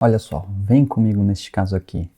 Olha só, vem comigo neste caso aqui.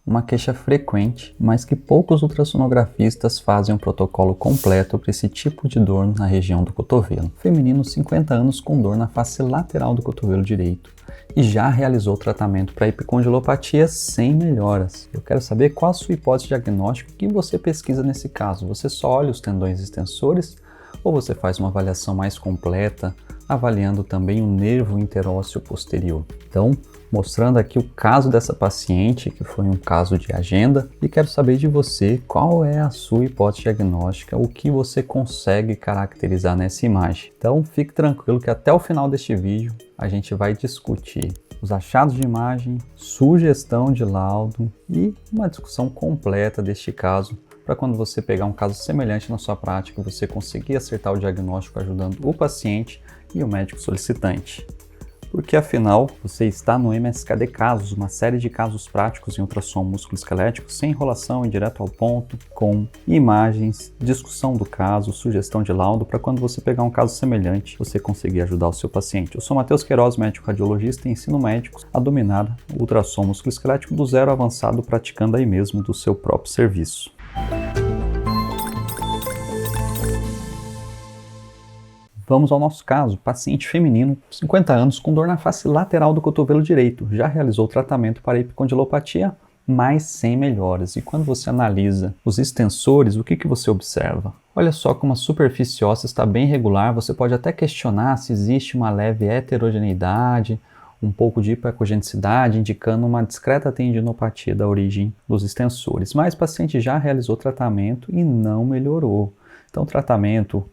Uma queixa frequente, mas que poucos ultrassonografistas fazem um protocolo completo para esse tipo de dor na região do cotovelo. Feminino, 50 anos, com dor na face lateral do cotovelo direito e já realizou tratamento para epicondilopatia sem melhoras. Eu quero saber qual a sua hipótese diagnóstica que você pesquisa nesse caso. Você só olha os tendões extensores ou você faz uma avaliação mais completa, avaliando também o nervo interósseo posterior? Então, mostrando aqui o caso dessa paciente, que foi um caso de agenda, e quero saber de você qual é a sua hipótese diagnóstica, o que você consegue caracterizar nessa imagem. Então, fique tranquilo que até o final deste vídeo a gente vai discutir os achados de imagem, sugestão de laudo e uma discussão completa deste caso, para quando você pegar um caso semelhante na sua prática, você conseguir acertar o diagnóstico ajudando o paciente e o médico solicitante. Porque afinal, você está no MSKD Casos, uma série de casos práticos em ultrassom músculo-esquelético, sem enrolação e direto ao ponto, com imagens, discussão do caso, sugestão de laudo, para quando você pegar um caso semelhante, você conseguir ajudar o seu paciente. Eu sou Matheus Queiroz, médico radiologista e ensino médicos a dominar o ultrassom músculo-esquelético do zero avançado, praticando aí mesmo do seu próprio serviço. Vamos ao nosso caso, paciente feminino, 50 anos, com dor na face lateral do cotovelo direito. Já realizou tratamento para epicondilopatia, mas sem melhoras. E quando você analisa os extensores, o que você observa? Olha só como a superfície óssea está bem regular, você pode até questionar se existe uma leve heterogeneidade, um pouco de hipoecogenicidade, indicando uma discreta tendinopatia da origem dos extensores. Mas o paciente já realizou tratamento e não melhorou. Então, tratamento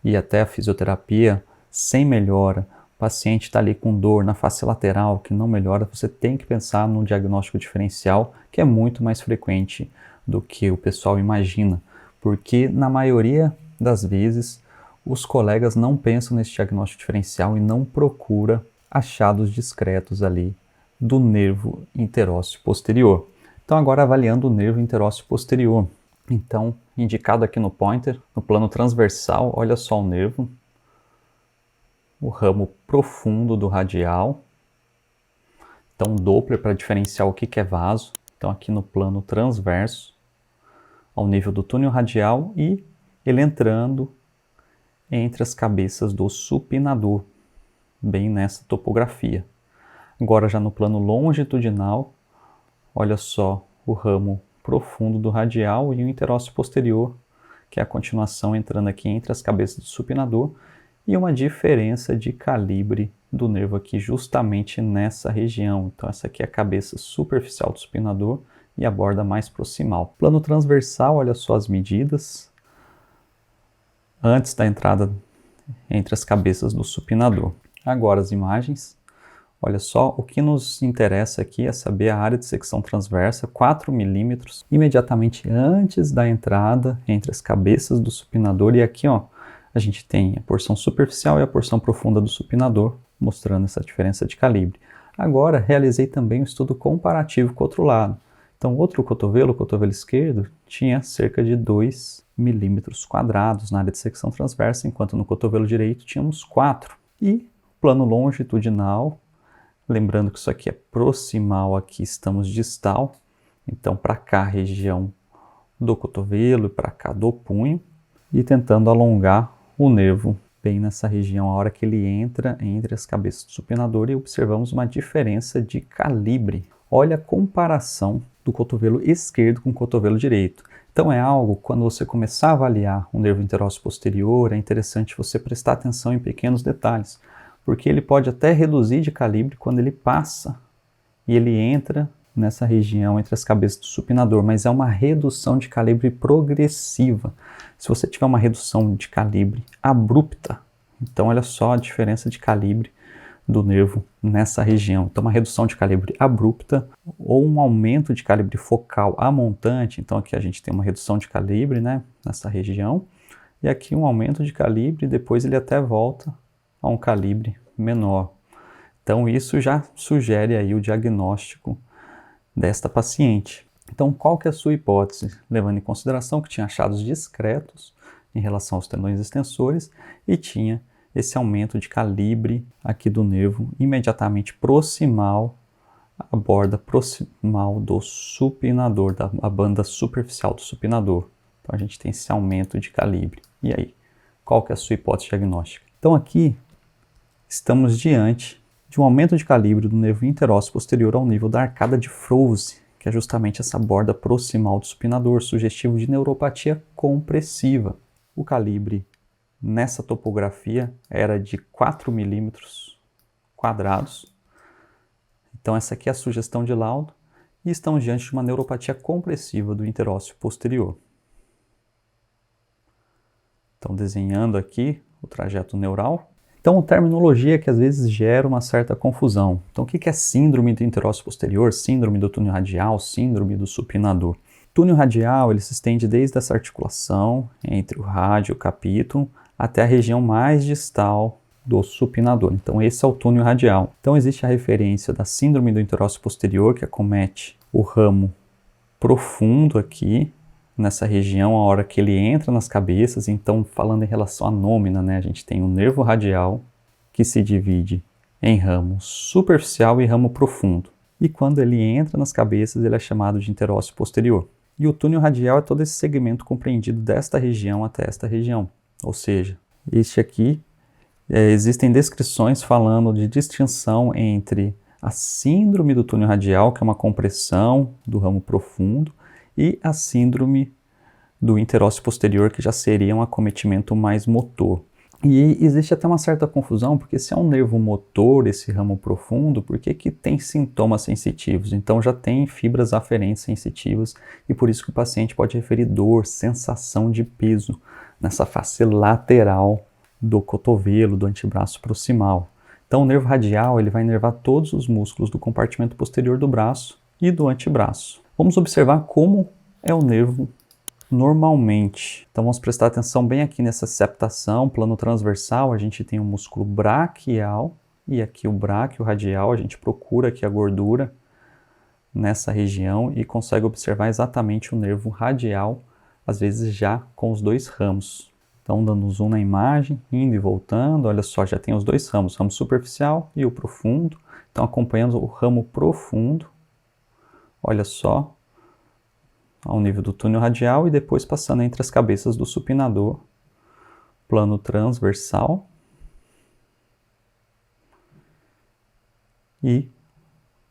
e até a fisioterapia sem melhora, o paciente está ali com dor na face lateral que não melhora, você tem que pensar no diagnóstico diferencial, que é muito mais frequente do que o pessoal imagina, porque na maioria das vezes os colegas não pensam nesse diagnóstico diferencial e não procura achados discretos ali do nervo interósseo posterior. Então agora avaliando o nervo interósseo posterior. Então, indicado aqui no pointer, no plano transversal, olha só o nervo, o ramo profundo do radial. Então, Doppler para diferenciar o que é vaso. Então, aqui no plano transverso, ao nível do túnel radial e ele entrando entre as cabeças do supinador, bem nessa topografia. Agora, já no plano longitudinal, olha só o ramo profundo do radial e o interósseo posterior, que é a continuação entrando aqui entre as cabeças do supinador, e uma diferença de calibre do nervo aqui justamente nessa região. Então essa aqui é a cabeça superficial do supinador e a borda mais proximal. Plano transversal, olha só as medidas antes da entrada entre as cabeças do supinador. Agora as imagens. Olha só, o que nos interessa aqui é saber a área de secção transversa, 4 milímetros, imediatamente antes da entrada entre as cabeças do supinador. E aqui, ó, a gente tem a porção superficial e a porção profunda do supinador, mostrando essa diferença de calibre. Agora, realizei também um estudo comparativo com o outro lado. Então, o cotovelo esquerdo, tinha cerca de 2 milímetros quadrados na área de secção transversa, enquanto no cotovelo direito tínhamos 4. E plano longitudinal, lembrando que isso aqui é proximal, aqui estamos distal, então para cá a região do cotovelo e para cá do punho, e tentando alongar o nervo bem nessa região, a hora que ele entra entre as cabeças do supinador, e observamos uma diferença de calibre. Olha a comparação do cotovelo esquerdo com o cotovelo direito. Então é algo, quando você começar a avaliar o nervo interósseo posterior, é interessante você prestar atenção em pequenos detalhes, porque ele pode até reduzir de calibre quando ele passa e ele entra nessa região entre as cabeças do supinador, mas é uma redução de calibre progressiva. Se você tiver uma redução de calibre abrupta, então olha só a diferença de calibre do nervo nessa região. Então uma redução de calibre abrupta ou um aumento de calibre focal a montante, então aqui a gente tem uma redução de calibre, né, nessa região, e aqui um aumento de calibre, depois ele até volta a um calibre menor. Então isso já sugere aí o diagnóstico desta paciente. Então qual que é a sua hipótese? Levando em consideração que tinha achados discretos em relação aos tendões extensores e tinha esse aumento de calibre aqui do nervo imediatamente proximal a borda proximal do supinador, a banda superficial do supinador. Então a gente tem esse aumento de calibre. E aí, qual que é a sua hipótese diagnóstica? Então aqui estamos diante de um aumento de calibre do nervo interósseo posterior ao nível da arcada de Froese, que é justamente essa borda proximal do supinador, sugestivo de neuropatia compressiva. O calibre nessa topografia era de 4 milímetros quadrados. Então essa aqui é a sugestão de laudo e estamos diante de uma neuropatia compressiva do interósseo posterior. Então desenhando aqui o trajeto neural. Então terminologia que às vezes gera uma certa confusão. Então o que é síndrome do interósseo posterior, síndrome do túnel radial, síndrome do supinador? O túnel radial ele se estende desde essa articulação entre o rádio e o capítulo até a região mais distal do supinador. Então esse é o túnel radial. Então existe a referência da síndrome do interósseo posterior que acomete o ramo profundo aqui, nessa região, a hora que ele entra nas cabeças. Então falando em relação à nômina, né, a gente tem o nervo radial que se divide em ramo superficial e ramo profundo. E quando ele entra nas cabeças, ele é chamado de interósseo posterior. E o túnel radial é todo esse segmento compreendido desta região até esta região. Ou seja, este aqui existem descrições falando de distinção entre a síndrome do túnel radial, que é uma compressão do ramo profundo, e a síndrome do interósseo posterior, que já seria um acometimento mais motor. E existe até uma certa confusão, porque se é um nervo motor, esse ramo profundo, por que tem sintomas sensitivos? Então já tem fibras aferentes sensitivas, e por isso que o paciente pode referir dor, sensação de peso nessa face lateral do cotovelo, do antebraço proximal. Então o nervo radial ele vai inervar todos os músculos do compartimento posterior do braço e do antebraço. Vamos observar como é o nervo normalmente. Então vamos prestar atenção bem aqui nessa septação, plano transversal, a gente tem o músculo braquial e aqui o bráquio radial, a gente procura aqui a gordura nessa região e consegue observar exatamente o nervo radial, às vezes já com os dois ramos. Então, dando zoom na imagem, indo e voltando, olha só, já tem os dois ramos, o ramo superficial e o profundo. Então, acompanhando o ramo profundo, olha só, ao nível do túnel radial e depois passando entre as cabeças do supinador, plano transversal e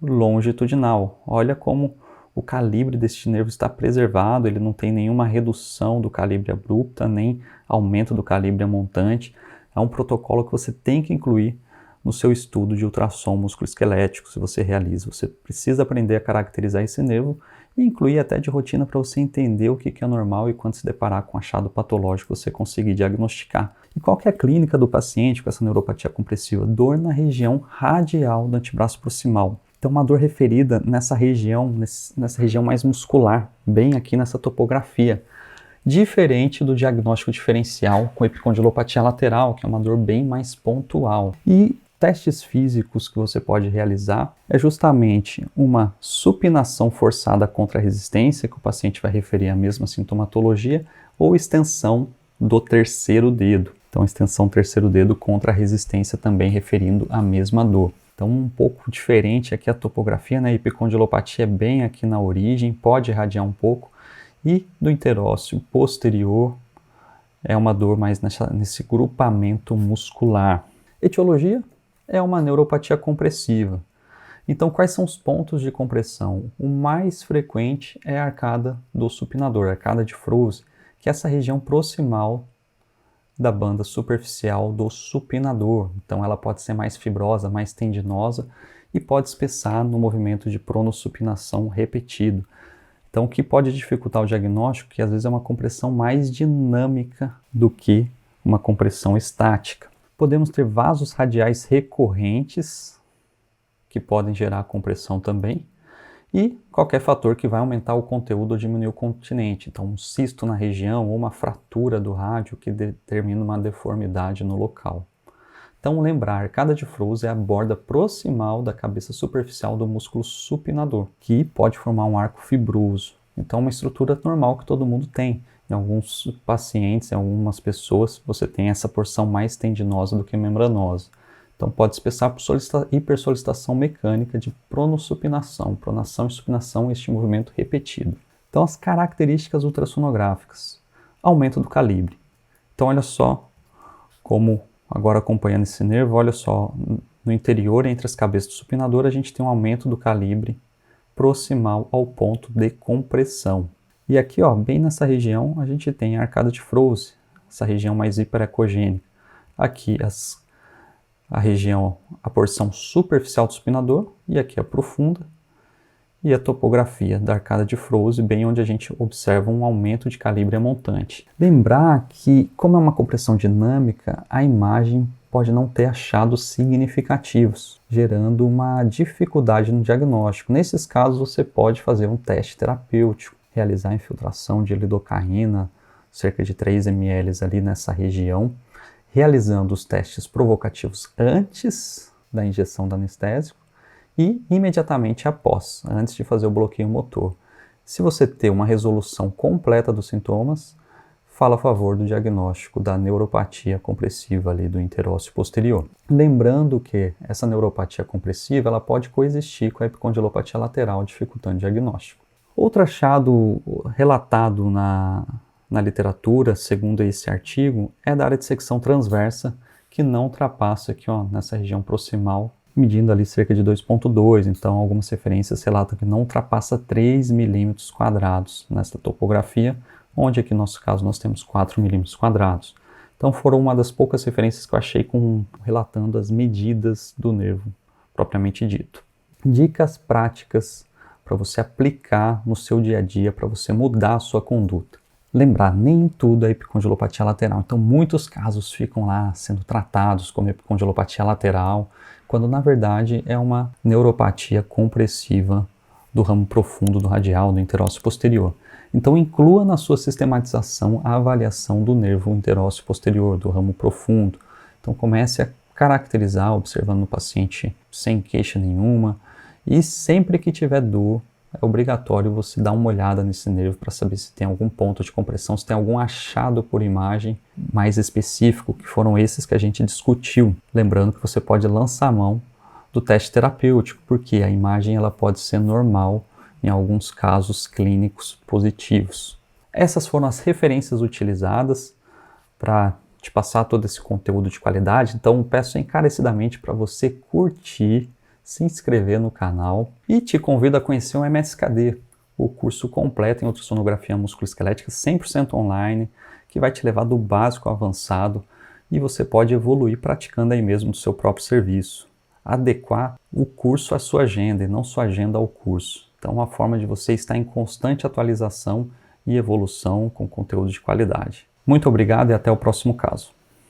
longitudinal. Olha como o calibre deste nervo está preservado, ele não tem nenhuma redução do calibre abrupta, nem aumento do calibre a montante. É um protocolo que você tem que incluir no seu estudo de ultrassom musculoesquelético, se você realiza. Você precisa aprender a caracterizar esse nervo e incluir até de rotina para você entender o que é normal e quando se deparar com um achado patológico você conseguir diagnosticar. E qual que é a clínica do paciente com essa neuropatia compressiva? Dor na região radial do antebraço proximal. Então, uma dor referida nessa região mais muscular, bem aqui nessa topografia. Diferente do diagnóstico diferencial com epicondilopatia lateral, que é uma dor bem mais pontual. E testes físicos que você pode realizar é justamente uma supinação forçada contra a resistência, que o paciente vai referir a mesma sintomatologia, ou extensão do terceiro dedo. Então, extensão terceiro dedo contra a resistência também referindo a mesma dor. Então, um pouco diferente aqui a topografia, né? A epicondilopatia é bem aqui na origem, pode irradiar um pouco. E do interósseo posterior é uma dor mais nesse grupamento muscular. Etiologia é uma neuropatia compressiva. Então, quais são os pontos de compressão? O mais frequente é a arcada do supinador, a arcada de Froese, que é essa região proximal da banda superficial do supinador. Então ela pode ser mais fibrosa, mais tendinosa e pode espessar no movimento de pronossupinação repetido. Então o que pode dificultar o diagnóstico, que às vezes é uma compressão mais dinâmica do que uma compressão estática. Podemos ter vasos radiais recorrentes, que podem gerar compressão também, e qualquer fator que vai aumentar o conteúdo ou diminuir o continente. Então, um cisto na região ou uma fratura do rádio que determina uma deformidade no local. Então, lembrar, a arcada de Froese é a borda proximal da cabeça superficial do músculo supinador, que pode formar um arco fibroso. Então, uma estrutura normal que todo mundo tem. Em alguns pacientes, em algumas pessoas, você tem essa porção mais tendinosa do que membranosa. Então pode expressar por hipersolicitação mecânica de pronossupinação. Pronação e supinação, este movimento repetido. Então as características ultrassonográficas. Aumento do calibre. Então olha só como, agora acompanhando esse nervo, olha só, no interior, entre as cabeças do supinador, a gente tem um aumento do calibre proximal ao ponto de compressão. E aqui, ó, bem nessa região, a gente tem a arcada de Froese, essa região mais hiperecogênica. Aqui a região, a porção superficial do supinador, e aqui a profunda, e a topografia da arcada de Froese, bem onde a gente observa um aumento de calibre montante. Lembrar que, como é uma compressão dinâmica, a imagem pode não ter achados significativos, gerando uma dificuldade no diagnóstico. Nesses casos, você pode fazer um teste terapêutico, realizar a infiltração de lidocaína, cerca de 3 ml ali nessa região, realizando os testes provocativos antes da injeção do anestésico e imediatamente após, antes de fazer o bloqueio motor. Se você ter uma resolução completa dos sintomas, fala a favor do diagnóstico da neuropatia compressiva ali do interósseo posterior. Lembrando que essa neuropatia compressiva ela pode coexistir com a epicondilopatia lateral, dificultando o diagnóstico. Outro achado relatado na literatura, segundo esse artigo, é da área de secção transversa, que não ultrapassa aqui, ó, nessa região proximal, medindo ali cerca de 2,2, então algumas referências relatam que não ultrapassa 3 milímetros quadrados nessa topografia, onde aqui no nosso caso nós temos 4 milímetros quadrados. Então foram uma das poucas referências que eu achei relatando as medidas do nervo propriamente dito. Dicas práticas para você aplicar no seu dia a dia, para você mudar a sua conduta. Lembrar, nem tudo é epicondilopatia lateral, então muitos casos ficam lá sendo tratados como epicondilopatia lateral, quando na verdade é uma neuropatia compressiva do ramo profundo do radial, do interósseo posterior. Então inclua na sua sistematização a avaliação do nervo interósseo posterior, do ramo profundo. Então comece a caracterizar, observando o paciente sem queixa nenhuma, e sempre que tiver dor, é obrigatório você dar uma olhada nesse nervo para saber se tem algum ponto de compressão, se tem algum achado por imagem mais específico, que foram esses que a gente discutiu. Lembrando que você pode lançar a mão do teste terapêutico, porque a imagem ela pode ser normal em alguns casos clínicos positivos. Essas foram as referências utilizadas para te passar todo esse conteúdo de qualidade, então peço encarecidamente para você curtir, se inscrever no canal e te convido a conhecer o MSKD, o curso completo em ultrassonografia musculoesquelética 100% online, que vai te levar do básico ao avançado e você pode evoluir praticando aí mesmo no seu próprio serviço. Adequar o curso à sua agenda e não sua agenda ao curso. Então, uma forma de você estar em constante atualização e evolução com conteúdo de qualidade. Muito obrigado e até o próximo caso.